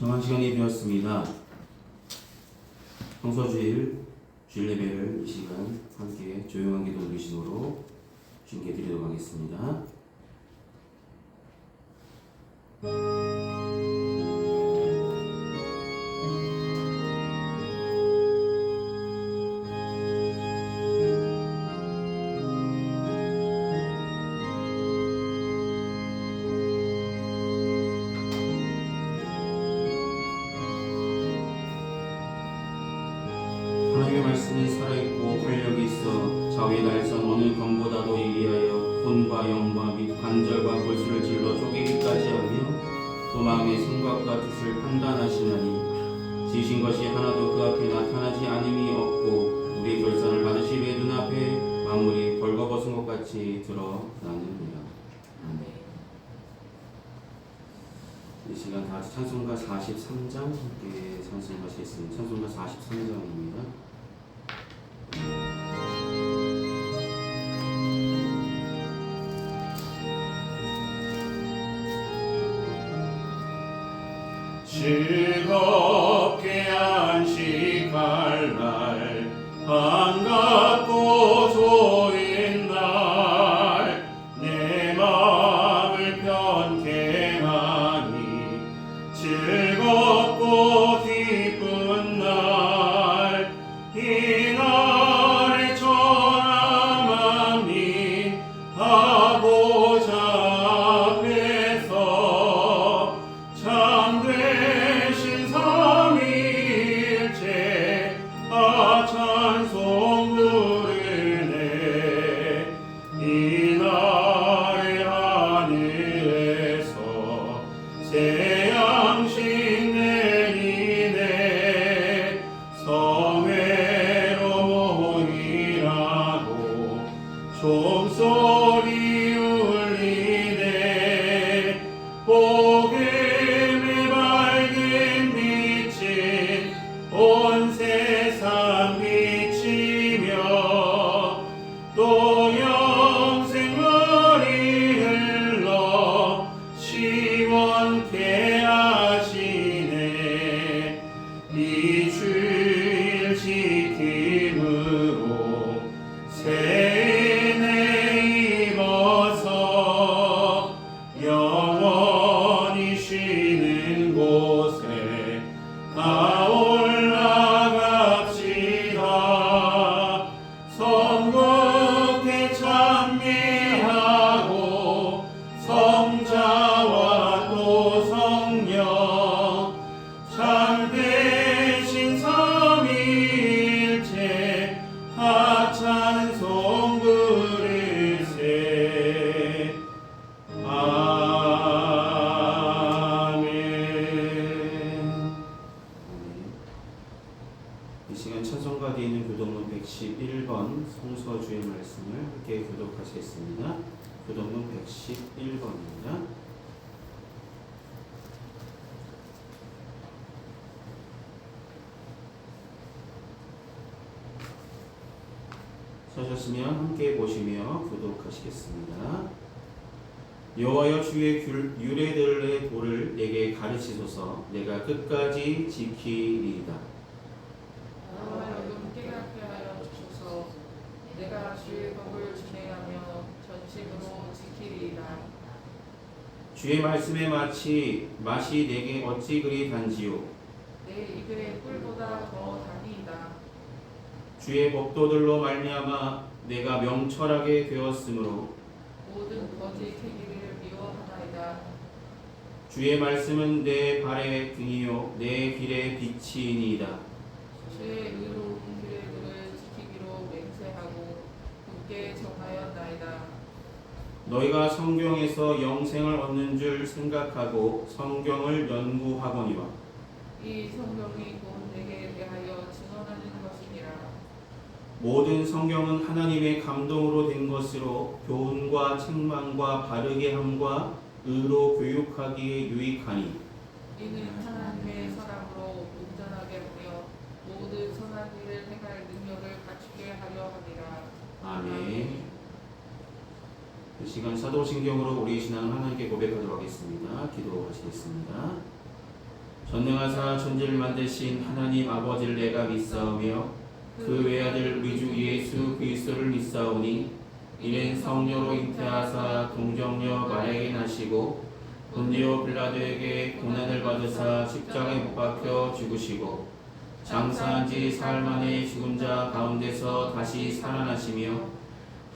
정한 시간이 되었습니다. 성서주일 주일 예배를 이 시간 함께 조용한 기도 드리심으로 주님께 드리도록 하겠습니다. 하나님의 말씀이 살아있고 활력이 있어 좌우의 날선 어느 검보다도 예리하여 혼과 영과 및 관절과 골수를 질러 쪼개기까지 하며 또 마음의 생각과 뜻을 판단하시나니 지으신 것이 하나도 그 앞에 나타나지 않음이 없고 우리 결산을 받으시되 눈앞에 만물이 벌거벗은 것 같이 드러나느니라. 아멘. 이 시간 다 같이 찬송가 43장 함께 찬송하시겠습니다. 찬송가 43장입니다. 즐겁게 안식할 날 반갑고 좋은 날 내 마음을 편케하니 즐겁고 기쁜 날 이 날에 천하 만민 다 보좌 앞에서 참되신 삼위일체 찬송 부르네. 이 날의 하늘에서 새 양식 내리네. 성회로 모이라고 종소리 울리네. 복음의 밝은 빛이 온 세상 비치며 또 영생물이 흘러 시원케 하시네. 이 주일 지킴으로 새 은혜 입어서 영원히 쉬는 곳에 다 올라갑시다. 성국에 찬미하고 성자와 또 성령 참되신 삼위일체 찬송 부르세. 아멘. 이 시간 찬송가 뒤에 있는 교독문 111번 성서주의 말씀을 함께 교독하시겠습니다. 교독문 111번입니다. 서셨으면 함께 보시며 교독하시겠습니다. 여호와여 주의 유래들의 도를 내게 가르치소서. 내가 끝까지 지키리이다. 여러분 깨닫게 하여 주소서. 내가 주의 법을 준행하며 전심으로 지키리이다. 주의 말씀에 맛이 내게 어찌 그리 단지요. 내 입에 꿀보다 더 달이이다. 주의 법도들로 말미암아 내가 명철하게 되었으므로 모든 거짓 행위를 미워하나이다. 주의 말씀은 내 발의 등이요 내 길의 빛이니이다. 주의 의로운 규례들을 지키기로 맹세하고 굳게 정하였나이다. 너희가 성경에서 영생을 얻는 줄 생각하고 성경을 연구하거니와 이 성경이 곧 내게 대하여 증언하는 것이니라. 모든 성경은 하나님의 감동으로 된 것으로 교훈과 책망과 바르게 함과 의로 교육하기에 유익하니 이는 하나님의 사람으로 온전하게 하며 모든 선한 일을 행할 능력을 갖추게 하려 함이라. 아멘. 이 시간 사도신경으로 우리 신앙을 하나님께 고백하도록 하겠습니다. 기도하시겠습니다. 전능하사 천지를 만드신 하나님 아버지를 내가 믿사오며 그 외아들 우리 주 예수 그리스도를 믿사오니 이는 성령으로 잉태하사 동정녀 마리아에게 나시고 본디오 빌라도에게 고난을 받으사 십자가에 못 박혀 죽으시고 장사한 지 사흘 만에 죽은 자 가운데서 다시 살아나시며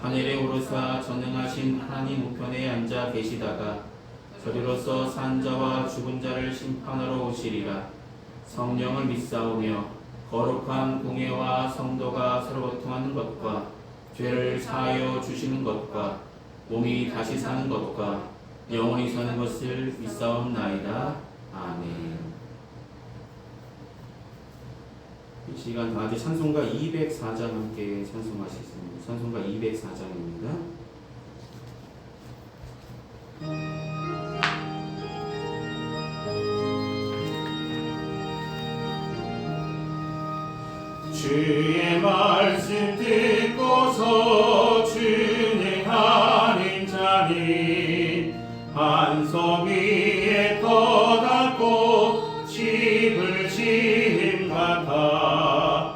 하늘에 오르사 전능하신 하나님 우편에 앉아 계시다가 저리로서 산 자와 죽은 자를 심판하러 오시리라. 성령을 믿사오며 거룩한 공예와 성도가 서로 고통하는 것과 죄를 사하여 주시는 것과 몸이 다시 사는 것과 영원히 사는 것을 믿사옵나이다. 아멘. 이 시간 다 같이 찬송가 204장 함께 찬송하시겠습니다. 찬송가 204장입니다. 주의 말씀 듣고서 준행하는 자는 반석 위에 터닫고 집을 지은 같아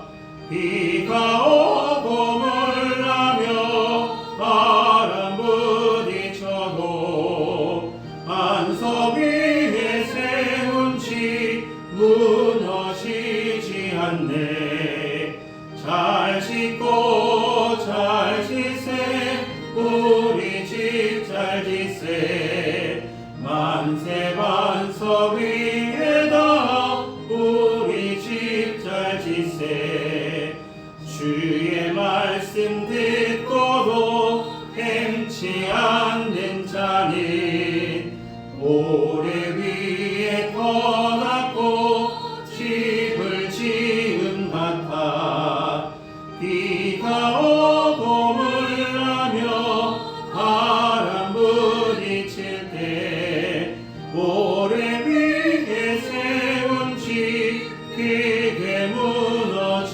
비가 오고 물나며 바람 부딪혀도 반석 위에 세운 집 무너지지 않네. 잘 짓고 잘 짓세 우리 집 잘 짓세 만세 반석 위에다 우리 집 잘 짓세 주의 말씀 듣고도 행치 않는 자는 모래 위에 터닫고 집을 지은 같아 비가 오고 물나며 바람 부딪힐 때 모래 위에 세운 집 크게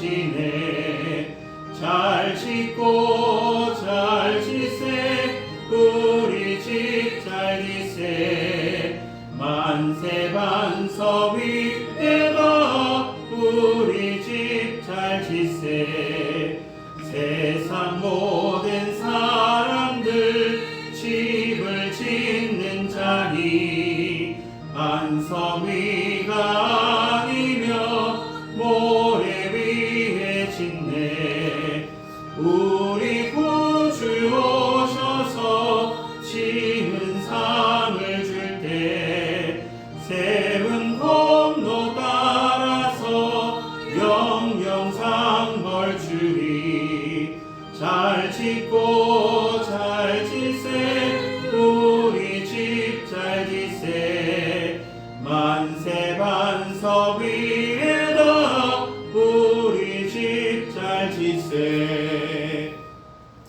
무너지네. 잘 짓고 잘 짓세 우리 집 잘 짓세 만세 반석 위에다 우리 집 잘 짓세 세상 모든 사람들 집을 짓는 자니 반석 위가 아니며 모래 위에 짓네. 우리 구주 오셔서 지은 상을 줄 때 세운 공로 따라서 영영상 벌 주리. 잘 짓고 잘 짓세 우리 집 잘 짓세 만세 반석 위에다 우리 집 잘 짓세.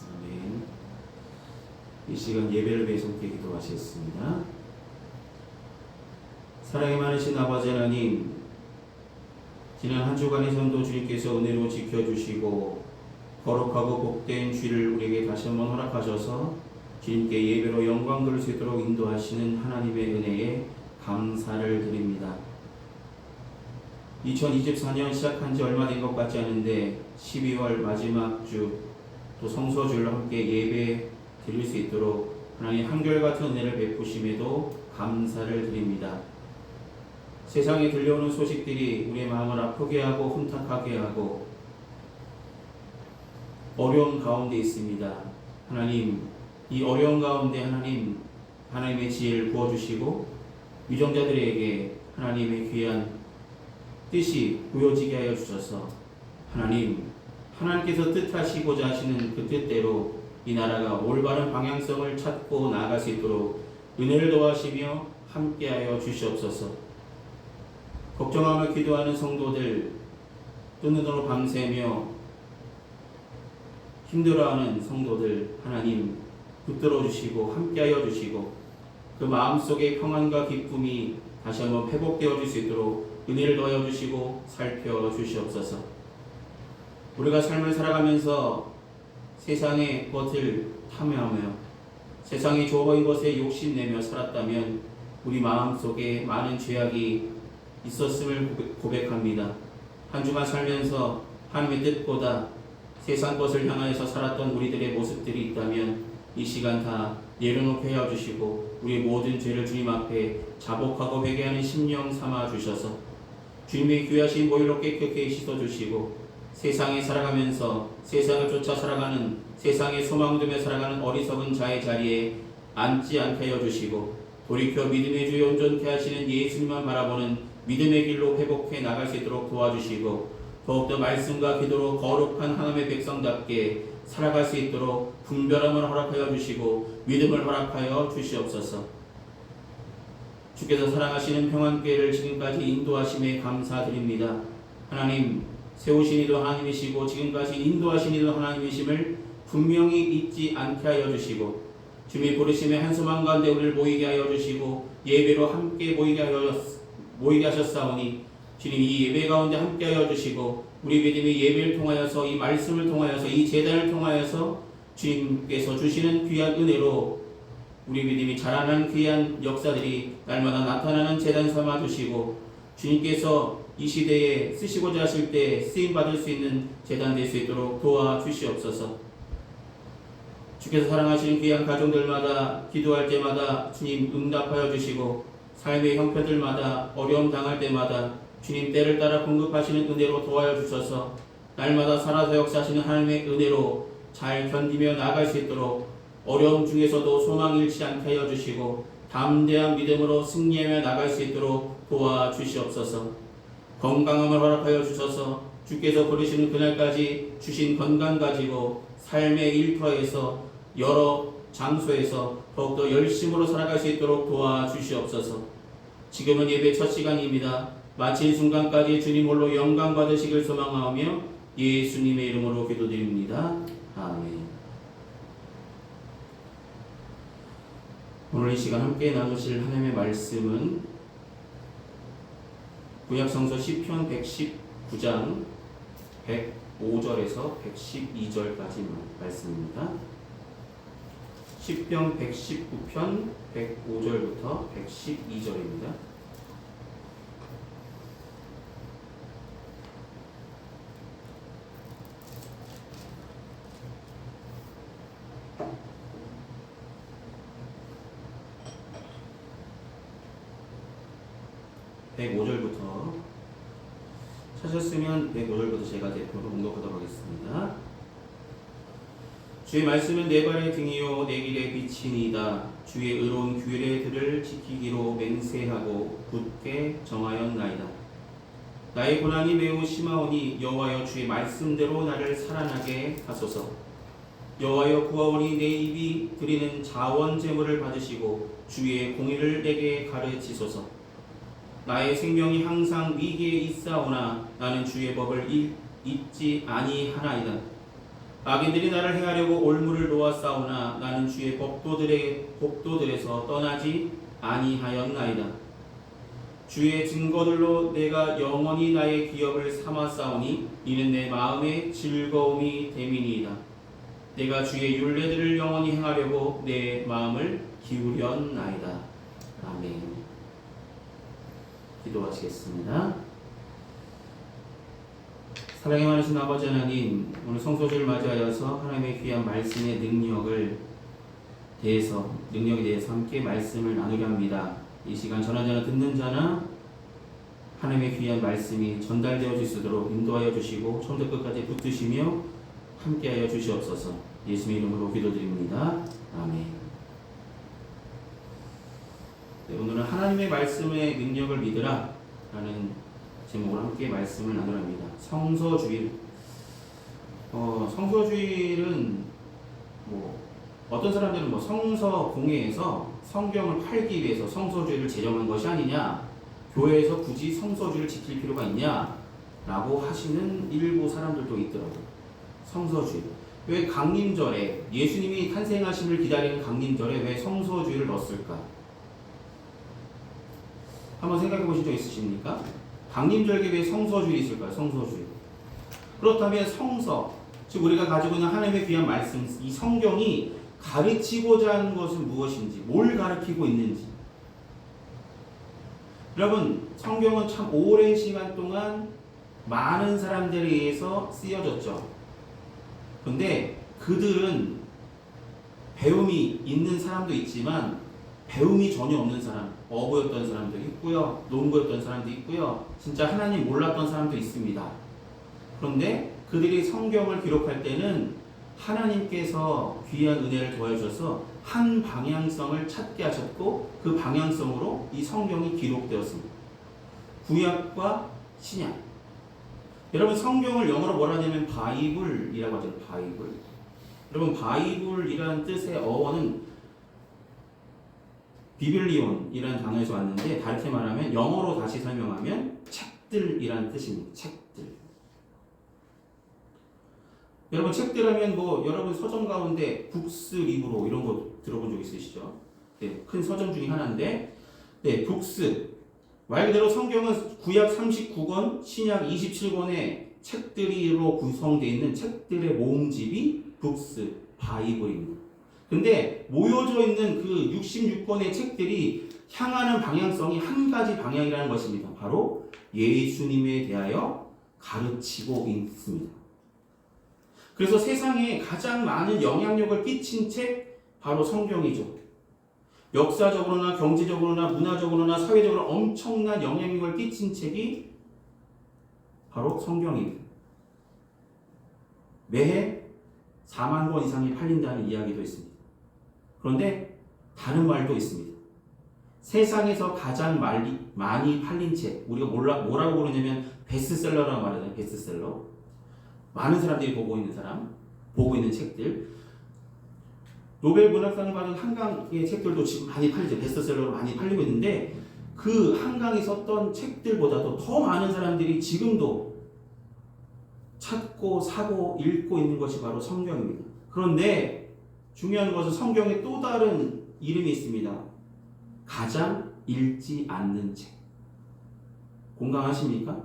아멘. 이 시간 예배를 위해서 함께 기도하시겠습니다. 사랑이 많으신 아버지 하나님, 지난 한 주간의 전도 주님께서 은혜로 지켜주시고 거룩하고 복된 주일을 우리에게 다시 한번 허락하셔서 주님께 예배로 영광 돌릴 수 있도록 인도하시는 하나님의 은혜에 감사를 드립니다. 2024년 시작한 지 얼마 된 것 같지 않은데 12월 마지막 주 또 성서주일로 함께 예배 드릴 수 있도록 하나님 한결같은 은혜를 베푸심에도 감사를 드립니다. 세상에 들려오는 소식들이 우리의 마음을 아프게 하고 혼탁하게 하고 어려운 가운데 있습니다. 하나님, 이 어려운 가운데 하나님의 지혜를 부어주시고 위정자들에게 하나님의 귀한 뜻이 보여지게 하여 주셔서 하나님께서 뜻하시고자 하시는 그 뜻대로 이 나라가 올바른 방향성을 찾고 나아갈 수 있도록 은혜를 도와시며 함께하여 주시옵소서. 걱정하며 기도하는 성도들, 뜬 눈으로 밤새며 힘들어하는 성도들 하나님 붙들어 주시고 함께하여 주시고 그 마음속의 평안과 기쁨이 다시 한번 회복되어 줄 수 있도록 은혜를 더하여 주시고 살펴 주시옵소서. 우리가 삶을 살아가면서 세상의 것을 탐해하며 세상이 주어 보인 것에 욕심내며 살았다면 우리 마음속에 많은 죄악이 있었음을 고백합니다. 한 주간 살면서 하나님의 뜻보다 세상 것을 향하여서 살았던 우리들의 모습들이 있다면 이 시간 다 내려놓게 하여 주시고 우리 모든 죄를 주님 앞에 자복하고 회개하는 심령 삼아 주셔서 주님의 귀하신 보혈로 깨끗게 씻어 주시고 세상에 살아가면서 세상을 쫓아 살아가는 세상의 소망들에 살아가는 어리석은 자의 자리에 앉지 않게 하여 주시고 돌이켜 믿음의 주에 온전케 하시는 예수님만 바라보는 믿음의 길로 회복해 나갈 수 있도록 도와주시고 더욱더 말씀과 기도로 거룩한 하나님의 백성답게 살아갈 수 있도록 분별함을 허락하여 주시고 믿음을 허락하여 주시옵소서. 주께서 사랑하시는 평안교회를 지금까지 인도하심에 감사드립니다. 하나님, 세우신 이도 하나님이시고 지금까지 인도하신 이도 하나님이심을 분명히 잊지 않게 하여 주시고 주님이 부르심의 한 소망 가운데 우리를 모이게 하여 주시고 예배로 함께 모이게 하셨사오니 주님 이 예배 가운데 함께 하여 주시고 우리 믿음이 예배를 통하여서 이 말씀을 통하여서 이 제단을 통하여서 주님께서 주시는 귀한 은혜로 우리 믿음이 자라나는 귀한 역사들이 날마다 나타나는 제단 삼아 주시고 주님께서 이 시대에 쓰시고자 하실 때 쓰임받을 수 있는 제단 될 수 있도록 도와주시옵소서. 주께서 사랑하시는 귀한 가정들마다 기도할 때마다 주님 응답하여 주시고 삶의 형편들마다 어려움 당할 때마다 주님 때를 따라 공급하시는 은혜로 도와여 주셔서 날마다 살아서 역사하시는 하나님의 은혜로 잘 견디며 나아갈 수 있도록 어려움 중에서도 소망 잃지 않게 하여 주시고 담대한 믿음으로 승리하며 나갈 수 있도록 도와주시옵소서. 건강함을 허락하여 주셔서 주께서 부르시는 그날까지 주신 건강 가지고 삶의 일터에서 여러 장소에서 더욱더 열심으로 살아갈 수 있도록 도와주시옵소서. 지금은 예배 첫 시간입니다. 마친 순간까지 주님 홀로 영광 받으시길 소망하며 예수님의 이름으로 기도드립니다. 아멘. 오늘 이 시간 함께 나누실 하나님의 말씀은 구약성서 시편 119장 105절에서 112절까지 말씀입니다. 시편 119편 105절부터 112절입니다. (105절부터) 찾았으면 105절부터 제가 대표로 봉독하도록 하겠습니다. 주의 말씀은 내 발의 등이요 내 길의 빛이니이다. 주의 의로운 규례들을 지키기로 맹세하고 굳게 정하였나이다. 나의 고난이 매우 심하오니 여호와여 주의 말씀대로 나를 살아나게 하소서. 여호와여 구하오니 내 입이 드리는 자원 제물을 받으시고 주의 공의를 내게 가르치소서. 나의 생명이 항상 위기에 있사오나 나는 주의 법을 잊지 아니하나이다. 악인들이 나를 해하려고 올무를 놓았사오나 나는 주의 법도들에서 떠나지 아니하였나이다. 주의 증거들로 내가 영원히 나의 기업을 삼았사오니 이는 내 마음의 즐거움이 됨이니이다. 내가 주의 율례들을 영원히 행하려고 내 마음을 기울였나이다. 아멘. 기도하시겠습니다. 사랑이 많으신 아버지 하나님, 오늘 성소주를 맞이하여서 하나님의 귀한 말씀의 능력에 대해서 함께 말씀을 나누려 합니다. 이 시간 전하는 자나 듣는 자나 하나님의 귀한 말씀이 전달되어질 수 있도록 인도하여 주시고 처음부터 끝까지 붙드시며 함께하여 주시옵소서. 예수님의 이름으로 기도드립니다. 아멘. 네, 오늘은 하나님의 말씀의 능력을 믿으라 라는 제목으로 함께 말씀을 나누려 합니다. 성서주일. 성서주일은 어떤 사람들은 성서 공회에서 성경을 팔기 위해서 성서주일을 제정한 것이 아니냐, 교회에서 굳이 성서주일을 지킬 필요가 있냐 라고 하시는 일부 사람들도 있더라고요. 성서주일. 왜 강림절에 예수님이 탄생하심을 기다리는 강림절에 왜 성서주일을 넣었을까? 한번 생각해 보신 적 있으십니까? 강림절기에 왜 성서주일이 있을까요? 성서주일. 그렇다면 성서, 즉 우리가 가지고 있는 하나님의 귀한 말씀, 이 성경이 가르치고자 하는 것은 무엇인지, 뭘 가르치고 있는지, 여러분, 성경은 참 오랜 시간 동안 많은 사람들에 의해서 쓰여졌죠. 근데 그들은 배움이 있는 사람도 있지만 배움이 전혀 없는 사람, 어부였던 사람도 있고요, 농부였던 사람도 있고요, 진짜 하나님 몰랐던 사람도 있습니다. 그런데 그들이 성경을 기록할 때는 하나님께서 귀한 은혜를 도와주셔서 한 방향성을 찾게 하셨고 그 방향성으로 이 성경이 기록되었습니다. 구약과 신약. 여러분, 성경을 영어로 뭐라 하냐면 바이블이라고 하죠. 바이블. 여러분, 바이블이라는 뜻의 어원은 비블리온이라는 단어에서 왔는데 다르게 말하면 영어로 다시 설명하면 책들이라는 뜻입니다. 책들. 여러분, 책들 하면 뭐 여러분 서점 가운데 북스 리브로 이런 거 들어본 적 있으시죠? 네, 큰 서점 중에 하나인데, 네, 북스. 말 그대로 성경은 구약 39권, 신약 27권의 책들로 구성되어 있는 책들의 모음집이 북스, 바이블입니다. 근데 모여져 있는 그 66권의 책들이 향하는 방향성이 한 가지 방향이라는 것입니다. 바로 예수님에 대하여 가르치고 있습니다. 그래서 세상에 가장 많은 영향력을 끼친 책, 바로 성경이죠. 역사적으로나 경제적으로나 문화적으로나 사회적으로 엄청난 영향력을 끼친 책이 바로 성경입니다. 매해 4만 권 이상이 팔린다는 이야기도 있습니다. 그런데 다른 말도 있습니다. 세상에서 가장 많이 팔린 책, 우리가 뭐라고 부르냐면 베스트셀러라고 말하잖아요. 베스트셀러. 많은 사람들이 보고 있는 책들. 노벨 문학상을 받은 한강의 책들도 지금 많이 팔리죠. 베스트셀러로 많이 팔리고 있는데 그 한강에 썼던 책들보다도 더 많은 사람들이 지금도 찾고 사고 읽고 있는 것이 바로 성경입니다. 그런데 중요한 것은 성경에 또 다른 이름이 있습니다. 가장 읽지 않는 책. 공감하십니까?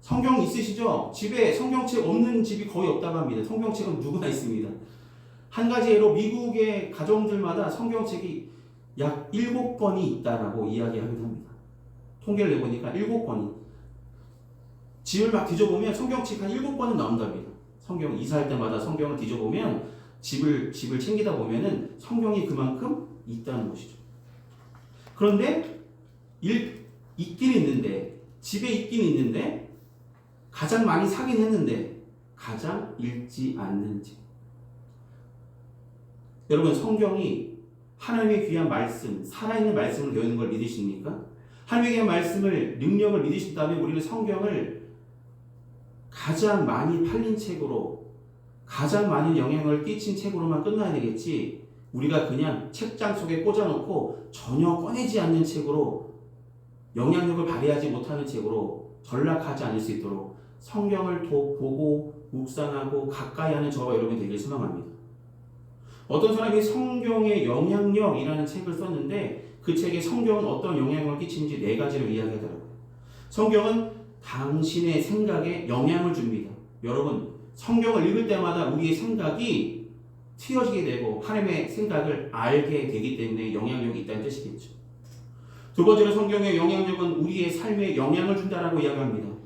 성경 있으시죠? 집에 성경책 없는 집이 거의 없다고 합니다. 성경책은 누구나 있습니다. 한 가지 예로 미국의 가정들마다 성경책이 약 7권이 있다라고 이야기하기도 합니다. 통계를 내보니까 7권이. 집을 막 뒤져보면 성경책 한 7권은 나온답니다. 성경 이사할 때마다 성경을 뒤져보면 집을 챙기다 보면은 성경이 그만큼 있다는 것이죠. 그런데 있긴 있는데, 집에 있긴 있는데 가장 많이 사긴 했는데 가장 읽지 않는 책. 여러분, 성경이 하나님의 귀한 말씀, 살아있는 말씀을 배우는 걸 믿으십니까? 하나님의 귀한 말씀을, 능력을 믿으신다면 우리는 성경을 가장 많이 팔린 책으로, 가장 많은 영향을 끼친 책으로만 끝나야 되겠지, 우리가 그냥 책장 속에 꽂아놓고 전혀 꺼내지 않는 책으로, 영향력을 발휘하지 못하는 책으로 전락하지 않을 수 있도록 성경을 보고 묵상하고 가까이 하는 저와 여러분이 되길 소망합니다. 어떤 사람이 성경의 영향력이라는 책을 썼는데 그 책에 성경은 어떤 영향을 끼치는지 4가지를 이야기하더라고요. 성경은 당신의 생각에 영향을 줍니다. 여러분, 성경을 읽을 때마다 우리의 생각이 튀어지게 되고 하나님의 생각을 알게 되기 때문에 영향력이 있다는 뜻이겠죠. 두 번째로 성경의 영향력은 우리의 삶에 영향을 준다라고 이야기합니다.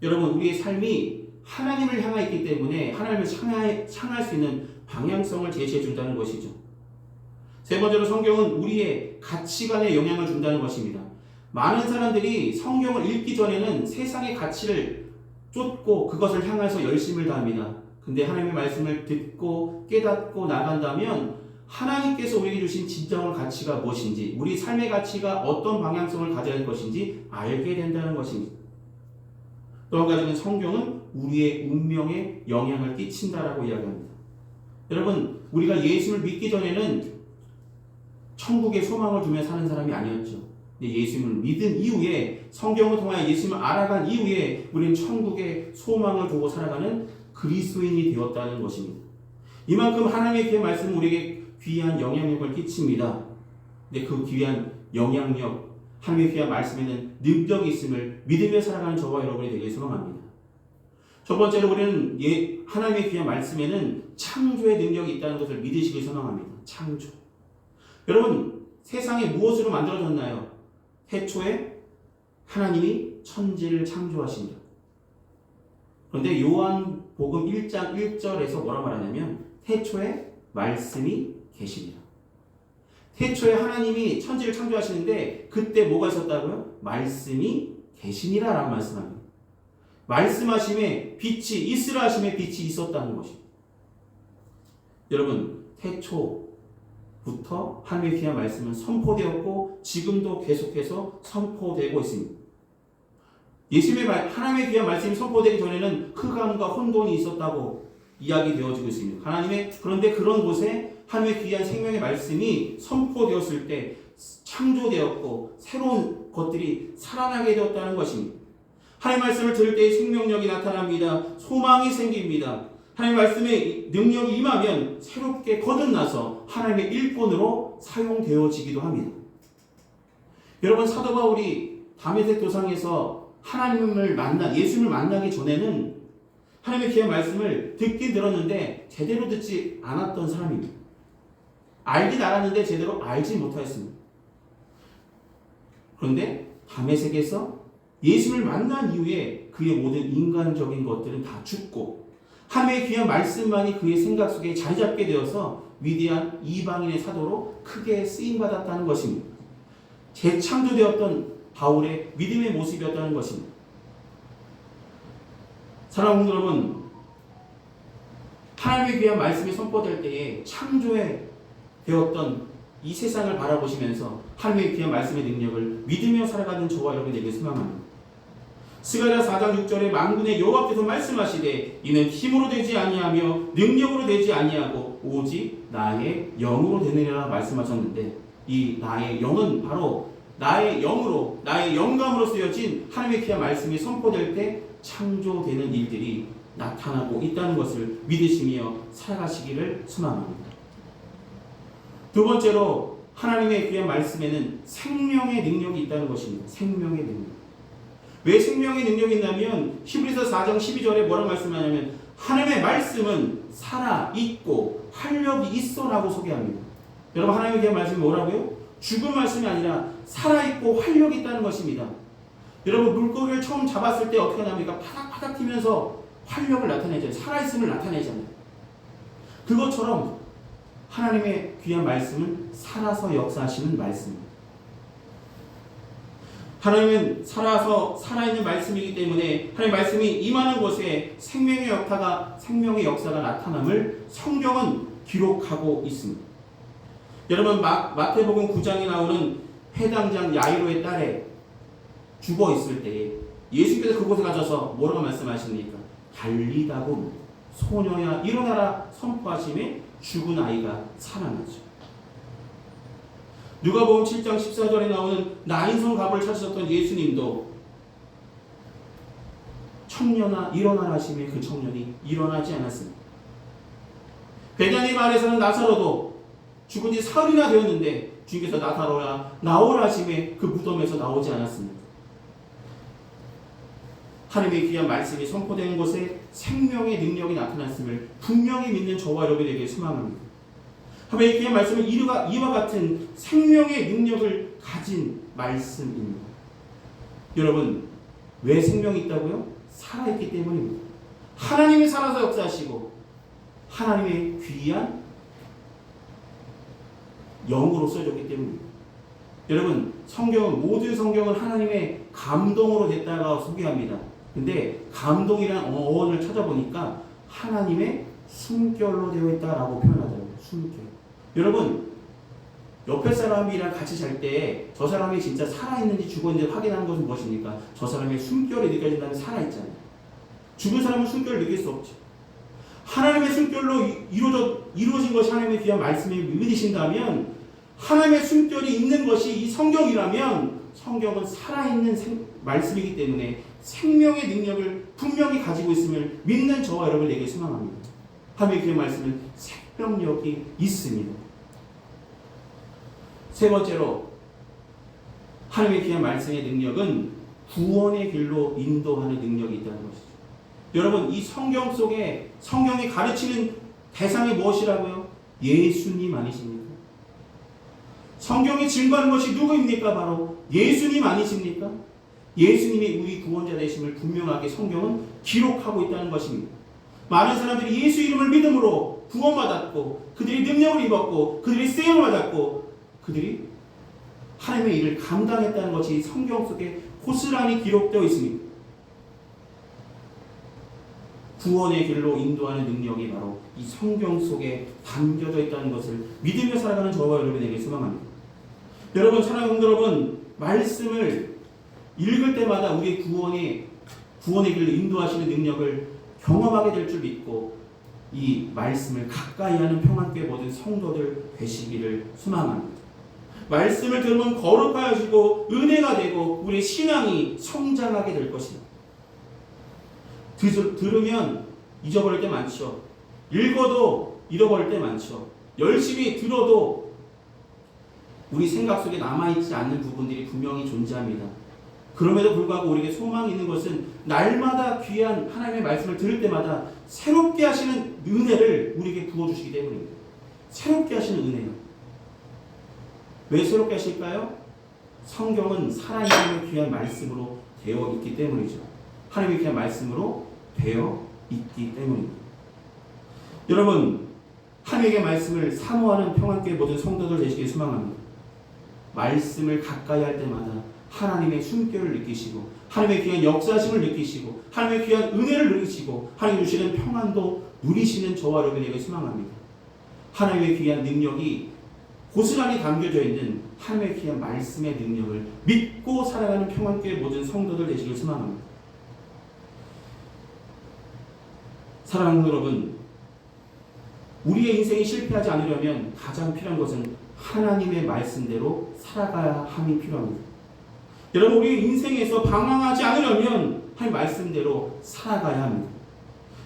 여러분, 우리의 삶이 하나님을 향해 있기 때문에 하나님을 향할 수 있는 방향성을 제시해 준다는 것이죠. 세 번째로 성경은 우리의 가치관에 영향을 준다는 것입니다. 많은 사람들이 성경을 읽기 전에는 세상의 가치를 쫓고 그것을 향해서 열심을 다합니다. 근데 하나님의 말씀을 듣고 깨닫고 나간다면 하나님께서 우리에게 주신 진정한 가치가 무엇인지, 우리 삶의 가치가 어떤 방향성을 가져야 할 것인지 알게 된다는 것입니다. 또 한 가지는 성경은 우리의 운명에 영향을 끼친다라고 이야기합니다. 여러분, 우리가 예수를 믿기 전에는 천국에 소망을 두며 사는 사람이 아니었죠. 근데 예수님을 믿은 이후에, 성경을 통하여 예수님을 알아간 이후에 우리는 천국에 소망을 두고 살아가는 그리스도인이 되었다는 것입니다. 이만큼 하나님의 귀한 말씀은 우리에게 귀한 영향력을 끼칩니다. 근데 그 귀한 영향력, 하나님의 귀한 말씀에는 능력이 있음을 믿으며 살아가는 저와 여러분이 되길 소망합니다. 첫 번째로 우리는 하나님의 귀한 말씀에는 창조의 능력이 있다는 것을 믿으시길 소망합니다. 창조. 여러분, 세상이 무엇으로 만들어졌나요? 태초에 하나님이 천지를 창조하십니다. 그런데 요한복음 1장 1절에서 뭐라 말하냐면 태초에 말씀이 계시니라. 태초에 하나님이 천지를 창조하시는데 그때 뭐가 있었다고요? 말씀이 계시니라 라고 말씀합니다. 말씀하심에 빛이 있으라 하심에 빛이 있었다는 것입니다. 여러분, 태초부터 하나님의 귀한 말씀은 선포되었고 지금도 계속해서 선포되고 있습니다. 하나님의 귀한 말씀이 선포되기 전에는 흑암과 혼돈이 있었다고 이야기되어지고 있습니다. 그런데 그런 곳에 하나님의 귀한 생명의 말씀이 선포되었을 때 창조되었고 새로운 것들이 살아나게 되었다는 것입니다. 하나님의 말씀을 들을 때 생명력이 나타납니다. 소망이 생깁니다. 하나님의 말씀의 능력이 임하면 새롭게 거듭나서 하나님의 일꾼으로 사용되어지기도 합니다. 여러분, 사도 바울이 다메섹 도상에서 예수님을 만나기 전에는 하나님의 귀한 말씀을 듣긴 들었는데 제대로 듣지 않았던 사람입니다. 알긴 알았는데 제대로 알지 못하였습니다. 그런데 다메섹에서 예수를 만난 이후에 그의 모든 인간적인 것들은 다 죽고 하나님의 귀한 말씀만이 그의 생각 속에 자리 잡게 되어서 위대한 이방인의 사도로 크게 쓰임받았다는 것입니다. 재창조되었던 바울의 믿음의 모습이었다는 것입니다. 사랑하는 여러분, 하나님의 귀한 말씀이 선포될 때에 창조에 되었던 이 세상을 바라보시면서 하나님의 귀한 말씀의 능력을 믿으며 살아가는 저와 여러분에게 소망합니다. 스가랴 4장 6절에 만군의 여호와께서 말씀하시되 이는 힘으로 되지 아니하며 능력으로 되지 아니하고 오직 나의 영으로 되느니라 말씀하셨는데, 이 나의 영은 바로 나의 영으로, 나의 영감으로 쓰여진 하나님의 귀한 말씀이 선포될 때 창조되는 일들이 나타나고 있다는 것을 믿으시며 살아가시기를 소망합니다. 두 번째로, 하나님의 귀한 말씀에는 생명의 능력이 있다는 것입니다. 생명의 능력. 왜 생명의 능력이 있냐면 히브리서 4장 12절에 뭐라고 말씀하냐면 하나님의 말씀은 살아있고 활력이 있어 라고 소개합니다. 여러분, 하나님의 귀한 말씀이 뭐라고요? 죽은 말씀이 아니라 살아있고 활력이 있다는 것입니다. 여러분, 물고기를 처음 잡았을 때 어떻게 합니까? 파닥파닥 튀면서 활력을 나타내잖아요. 살아있음을 나타내잖아요. 그것처럼 하나님의 귀한 말씀은 살아서 역사하시는 말씀입니다. 하나님은 살아서 살아있는 말씀이기 때문에 하나님의 말씀이 임하는 곳에 생명의 역사가 나타남을 성경은 기록하고 있습니다. 여러분, 마태복음 9장에 나오는 회당장 야이로의 딸에 죽어 있을 때에 예수께서 그곳에 가셔서 뭐라고 말씀하십니까? 달리다고 소녀야 일어나라 선포하심에 죽은 아이가 살아나죠. 누가복음 7장 14절에 나오는 나인성 갑을 찾으셨던 예수님도 청년아 일어나라 하심에 그 청년이 일어나지 않았습니다. 베다니 마을에서는 나사로도 죽은 지 사흘이나 되었는데 주님께서 나오라 하심에 그 무덤에서 나오지 않았습니다. 하나님의 귀한 말씀이 선포되는 곳에 생명의 능력이 나타났음을 분명히 믿는 저와 여러분에게 소망합니다. 하나님의 귀한 말씀은 이와 같은 생명의 능력을 가진 말씀입니다. 여러분, 왜 생명이 있다고요? 살아있기 때문입니다. 하나님이 살아서 역사하시고 하나님의 귀한 영으로 써졌기 때문입니다. 여러분, 모든 성경은 하나님의 감동으로 됐다고 소개합니다. 근데 감동이라는 어원을 찾아보니까 하나님의 숨결로 되어 있다라고 표현하더라고요. 숨결. 여러분, 옆에 사람이랑 같이 잘 때 저 사람이 진짜 살아있는지 죽었는지 확인하는 것은 무엇입니까? 저 사람의 숨결이 느껴진다면 살아있잖아요. 죽은 사람은 숨결을 느낄 수 없죠. 하나님의 숨결로 이루어진 것이 하나님의 귀한 말씀을 믿으신다면, 하나님의 숨결이 있는 것이 이 성경이라면 성경은 살아있는 말씀이기 때문에 생명의 능력을 분명히 가지고 있음을 믿는 저와 여러분에게 소망합니다. 하나님의 귀한 말씀은 생명력이 있습니다. 세 번째로, 하나님의 귀한 말씀의 능력은 구원의 길로 인도하는 능력이 있다는 것이죠. 여러분, 이 성경 속에 성경이 가르치는 대상이 무엇이라고요? 예수님 아니십니까? 성경이 증거하는 것이 누구입니까? 바로 예수님 아니십니까? 예수님이 우리 구원자 되심을 분명하게 성경은 기록하고 있다는 것입니다. 많은 사람들이 예수 이름을 믿음으로 구원받았고 그들이 능력을 입었고 그들이 쓰임을 받았고 그들이 하나님의 일을 감당했다는 것이 성경 속에 고스란히 기록되어 있습니다. 구원의 길로 인도하는 능력이 바로 이 성경 속에 담겨져 있다는 것을 믿으며 살아가는 저와 여러분에게 소망합니다. 여러분, 사랑하는 성도 여러분, 말씀을 읽을 때마다 우리의 구원의 길로 인도하시는 능력을 경험하게 될 줄 믿고 이 말씀을 가까이 하는 평안교회 모든 성도들 되시기를 소망합니다. 말씀을 들으면 거룩하여지고 은혜가 되고 우리의 신앙이 성장하게 될 것입니다. 들으면 잊어버릴 때 많죠. 읽어도 잃어버릴 때 많죠. 열심히 들어도 우리 생각 속에 남아있지 않는 부분들이 분명히 존재합니다. 그럼에도 불구하고 우리에게 소망이 있는 것은 날마다 귀한 하나님의 말씀을 들을 때마다 새롭게 하시는 은혜를 우리에게 부어주시기 때문입니다. 새롭게 하시는 은혜요. 왜 새롭게 하실까요? 성경은 살아있는 귀한 말씀으로 되어 있기 때문이죠. 하나님의 귀한 말씀으로 되어 있기 때문입니다. 여러분, 하나님의 말씀을 사모하는 평안교회 모든 성도들 되시길 소망합니다. 말씀을 가까이 할 때마다 하나님의 숨결을 느끼시고 하나님의 귀한 역사심을 느끼시고 하나님의 귀한 은혜를 누리시고 하나님 주시는 평안도 누리시는 저와 여러분에게 소망합니다. 하나님의 귀한 능력이 고스란히 담겨져 있는 하나님의 귀한 말씀의 능력을 믿고 살아가는 평안교회 모든 성도들 되시길 소망합니다. 사랑하는 여러분, 우리의 인생이 실패하지 않으려면 가장 필요한 것은 하나님의 말씀대로 살아가야 함이 필요합니다. 여러분, 우리 인생에서 방황하지 않으려면 하나님 말씀대로 살아가야 합니다.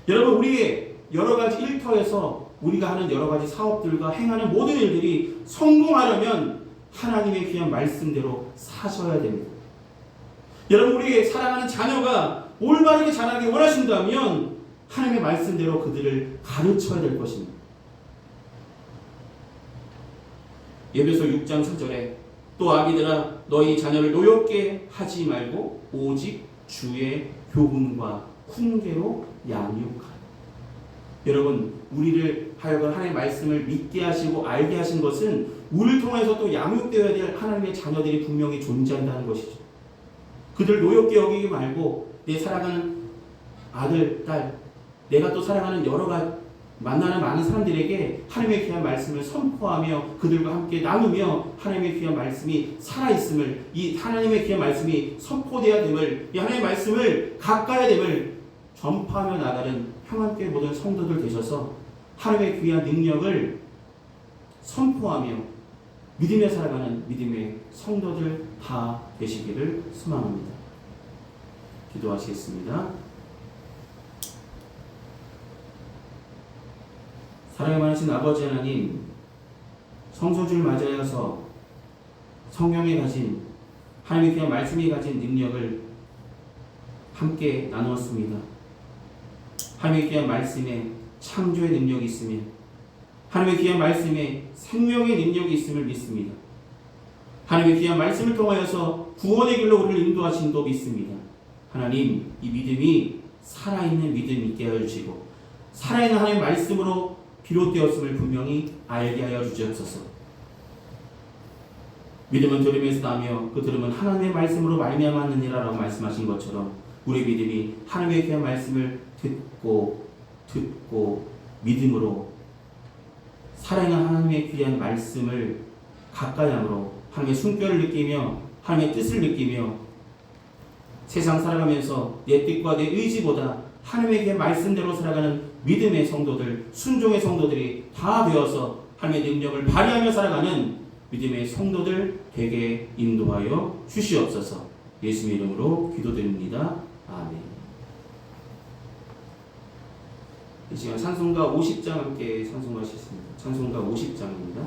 여러분, 우리의 여러 가지 일터에서 우리가 하는 여러 가지 사업들과 행하는 모든 일들이 성공하려면 하나님의 귀한 말씀대로 사셔야 됩니다. 여러분, 우리의 사랑하는 자녀가 올바르게 자라기 원하신다면 하나님의 말씀대로 그들을 가르쳐야 될 것입니다. 에베소 6장 4절에 또 아비들아 너희 자녀를 노엽게 하지 말고 오직 주의 교훈과 훈계로 양육하라. 여러분, 우리를 하여금 하나님의 말씀을 믿게 하시고 알게 하신 것은 우리를 통해서 또 양육되어야 될 하나님의 자녀들이 분명히 존재한다는 것이죠. 그들 노엽게 여기지 말고 내 사랑하는 아들, 딸, 내가 또 사랑하는 여러 가지 만나는 많은 사람들에게 하나님의 귀한 말씀을 선포하며 그들과 함께 나누며 하나님의 귀한 말씀이 살아있음을, 이 하나님의 귀한 말씀이 선포되어야 됨을, 이 하나님의 말씀을 가까이 됨을 전파하며 나가는 평안교회 모든 성도들 되셔서 하나님의 귀한 능력을 선포하며 믿으며 살아가는 믿음의 성도들 다 되시기를 소망합니다. 기도하시겠습니다. 사랑에 많으신 아버지 하나님, 성소주를 맞이하여서 성경에 가진 하나님의 귀한 말씀이 가진 능력을 함께 나누었습니다. 하나님의 귀한 말씀에 창조의 능력이 있으며 하나님의 귀한 말씀에 생명의 능력이 있음을 믿습니다. 하나님의 귀한 말씀을 통하여서 구원의 길로 우리를 인도하신 도 믿습니다. 하나님, 이 믿음이 살아있는 믿음 있게 하여 주시고 살아있는 하나님의 말씀으로 비롯되었음을 분명히 알게 하여 주시옵소서. 믿음은 들음에서 나며 그 들음은 하나님의 말씀으로 말미암았느니라 라고 말씀하신 것처럼 우리 믿음이 하나님의 귀한 말씀을 듣고 믿음으로 살아있는 하나님의 귀한 말씀을 가까이 함으로 하나님의 숨결을 느끼며 하나님의 뜻을 느끼며 세상 살아가면서 내 뜻과 내 의지보다 하나님의 귀한 말씀대로 살아가는 믿음의 성도들, 순종의 성도들이 다 되어서 하나님의 능력을 발휘하며 살아가는 믿음의 성도들 되게 인도하여 주시옵소서. 예수님의 이름으로 기도드립니다. 아멘. 이 시간 찬송가 50장 함께 찬송하시겠습니다. 찬송가 50장입니다.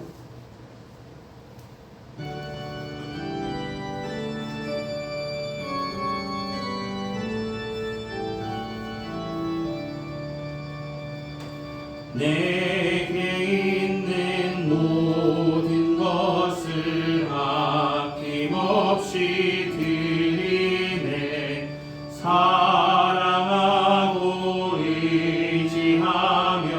내게 있는 모든 것을 아낌없이 드리네. 사랑하고 의지하며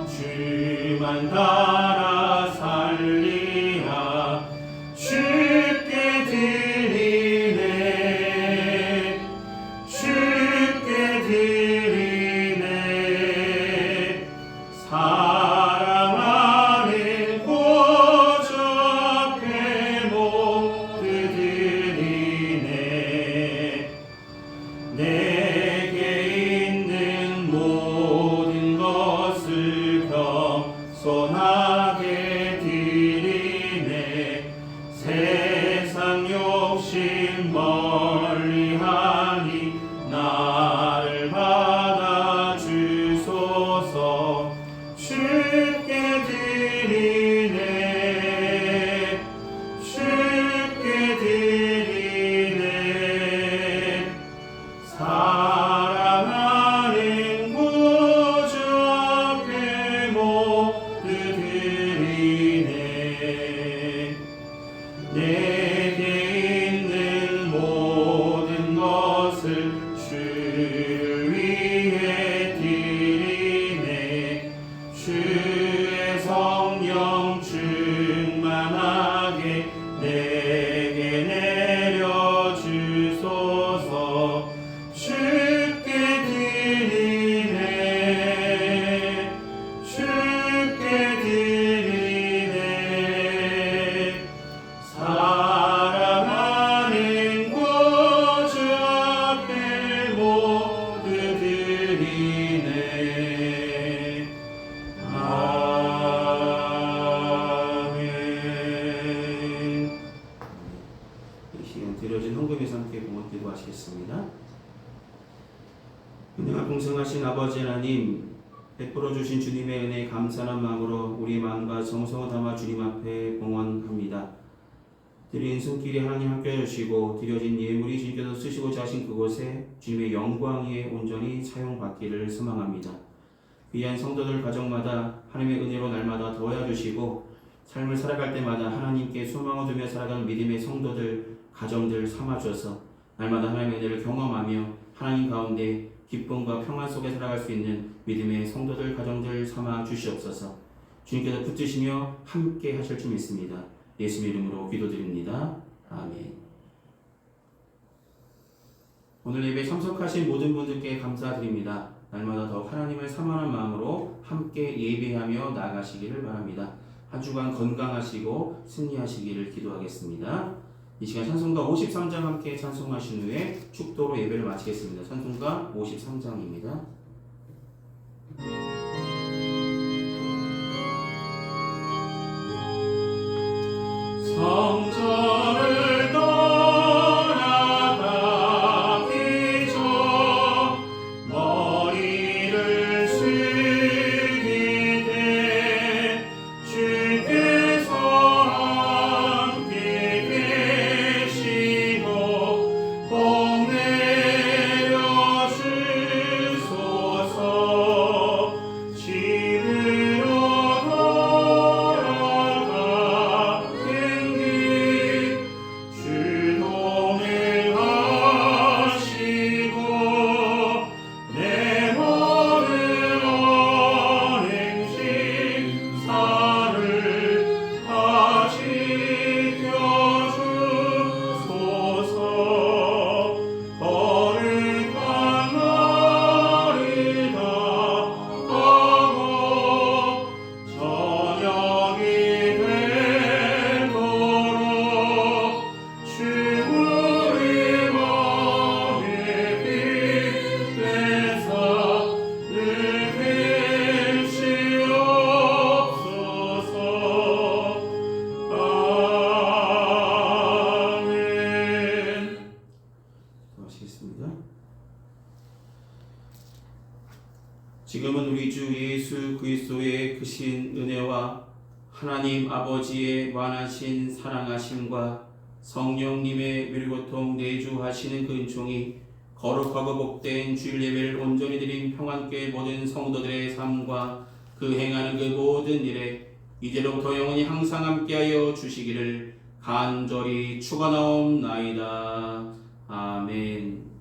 주만 따라 살리라. 주께 드리네 주께 드리네 사랑하는 보좌 앞에 모두 드리네. 내게 있는 모든 것을 겸손하게 드리네. 세상 욕심 멀리하니 나를 받아 주소서. 주께 드리네 주께 드리네 사랑하는 구주 앞에 모두 드리네. 내게 있는 모든 것을 주를 위해 드리네. 주의 성령 충만하게 내게 내려 주소서. 주께 드리네 주께 드리네 사랑하는 구주 앞에 모두 드리네. 아멘. 이 시간 드려진 헌금의 상태 공헌 기도하시겠습니다. 은혜가 풍성하신 아버지 하나님, 베풀어 주신 주님의 은혜에 감사한 마음으로 우리 마음과 정성을 담아 주님 앞에 공헌합니다. 드린 손길이 하나님 함께 해주시고 드려진 예물이 주님께서 쓰시고자 하신 그곳에 주님의 영광 위에 온전히 사용받기를 소망합니다. 귀한 성도들 가정마다 하나님의 은혜로 날마다 더하여 주시고 삶을 살아갈 때마다 하나님께 소망을 두며 살아가는 믿음의 성도들, 가정들 삼아주셔서 날마다 하나님의 은혜를 경험하며 하나님 가운데 기쁨과 평안 속에 살아갈 수 있는 믿음의 성도들, 가정들 삼아 주시옵소서. 주님께서 붙드시며 함께 하실 줄 믿습니다. 예수의 이름으로 기도드립니다. 아멘. 오늘 예배 참석하신 모든 분들께 감사드립니다. 날마다 더 하나님을 사모하는 마음으로 함께 예배하며 나아가시기를 바랍니다. 한 주간 건강하시고 승리하시기를 기도하겠습니다. 이 시간 찬송가 53장 함께 찬송하신 후에 축도로 예배를 마치겠습니다. 찬송가 53장입니다. 성전을 떠나가기 전 머리를 숙이되 주께서 함께 계시고 복 내려 주소서. 집으로 지금은 우리 주 예수 그리스도의 크신 은혜와 하나님 아버지의 완하신 사랑하심과 성령님의 밀고통 내주하시는 그 은총이 거룩하고 복된 주일 예배를 온전히 드린 평안교회 모든 성도들의 삶과 그 행하는 그 모든 일에 이제로부터 영원히 항상 함께하여 주시기를 간절히 축원하옵나이다. 아멘.